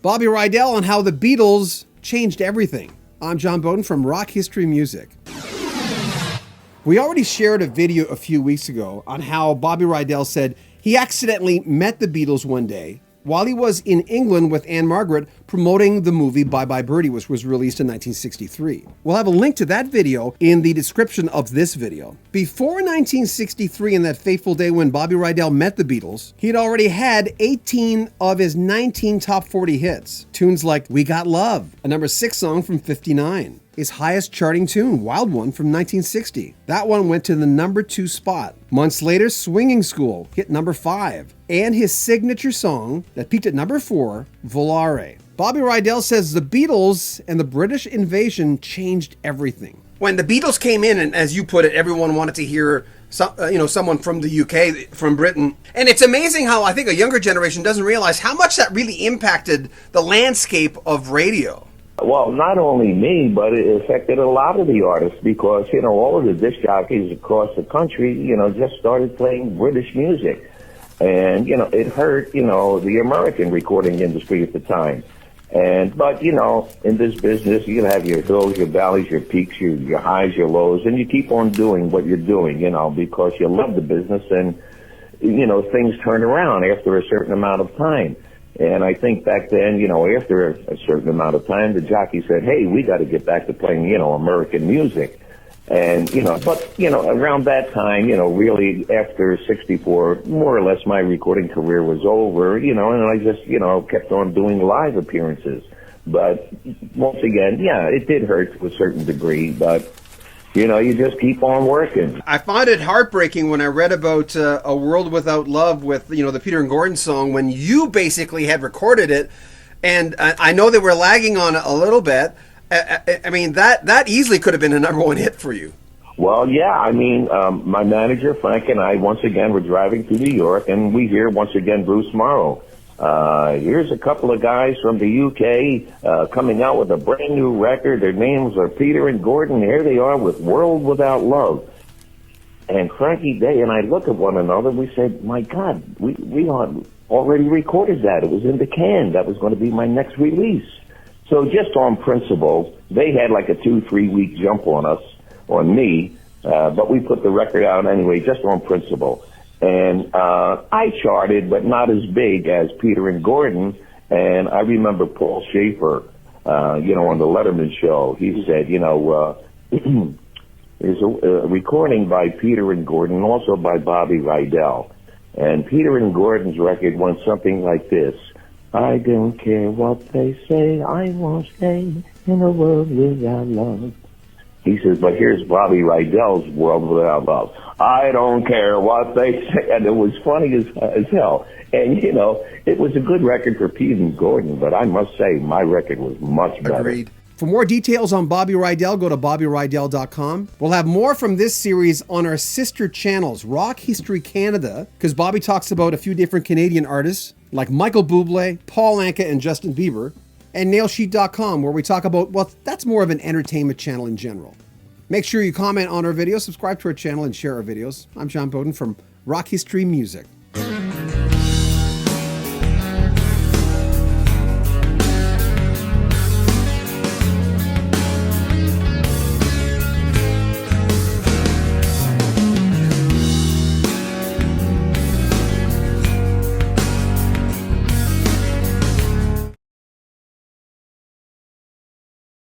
Bobby Rydell on how the Beatles changed everything. I'm John Bowden from Rock History Music. We already shared a video a few weeks ago on how Bobby Rydell said he accidentally met the Beatles one day while he was in England with Anne Margaret promoting the movie Bye Bye Birdie, which was released in 1963. We'll have a link to that video in the description of this video. Before 1963 and that fateful day when Bobby Rydell met the Beatles, he'd already had 18 of his 19 top 40 hits. Tunes like We Got Love, a number 6 song from '59. His highest charting tune, Wild One, from 1960. That one went to the number 2 spot. Months later, Swingin School hit number 5. And his signature song that peaked at number 4, Volare. Bobby Rydell says the Beatles and the British invasion changed everything. When the Beatles came in, and as you put it, everyone wanted to hear someone from the UK, from Britain. And it's amazing how I think a younger generation doesn't realize how much that really impacted the landscape of radio. Well, not only me, but it affected a lot of the artists because, all of the disc jockeys across the country, just started playing British music. And, it hurt, the American recording industry at the time. But, in this business, you have your hills, your valleys, your peaks, your highs, your lows, and you keep on doing what you're doing, because you love the business and, things turn around after a certain amount of time. And I think back then, after a certain amount of time, the jockey said, hey, we got to get back to playing, American music. And, around that time, really after 64, more or less my recording career was over, and I just, kept on doing live appearances. But once again, yeah, it did hurt to a certain degree, but you just keep on working. I found it heartbreaking when I read about A World Without Love with, the Peter and Gordon song, when you basically had recorded it. And I know they were lagging on it a little bit. I mean, that easily could have been a number 1 hit for you. Well, yeah, I mean, my manager, Frank, and I, once again, were driving to New York, and we hear, once again, Bruce Morrow. Here's a couple of guys from the UK coming out with a brand new record. Their names are Peter and Gordon. Here they are with World Without Love. And Frankie Day and I look at one another. We said, my God, we already recorded that. It was in the can. That was going to be my next release. So just on principle, they had like a 2-3 week jump on me, but we put the record out anyway, just on principle. And I charted, but not as big as Peter and Gordon. And I remember Paul Schaefer, on the Letterman show, he said, there's a recording by Peter and Gordon, also by Bobby Rydell. And Peter and Gordon's record went something like this. I don't care what they say, I won't stay in a world without love. He says, but here's Bobby Rydell's World Without Love. I don't care what they say. And it was funny as hell. And, it was a good record for Pete and Gordon, but I must say my record was much better. Agreed. For more details on Bobby Rydell, go to BobbyRydell.com. We'll have more from this series on our sister channels, Rock History Canada, because Bobby talks about a few different Canadian artists like Michael Bublé, Paul Anka, and Justin Bieber, and NailSheet.com, where we talk about, well, that's more of an entertainment channel in general. Make sure you comment on our videos, subscribe to our channel, and share our videos. I'm John Bowden from Rock History Music.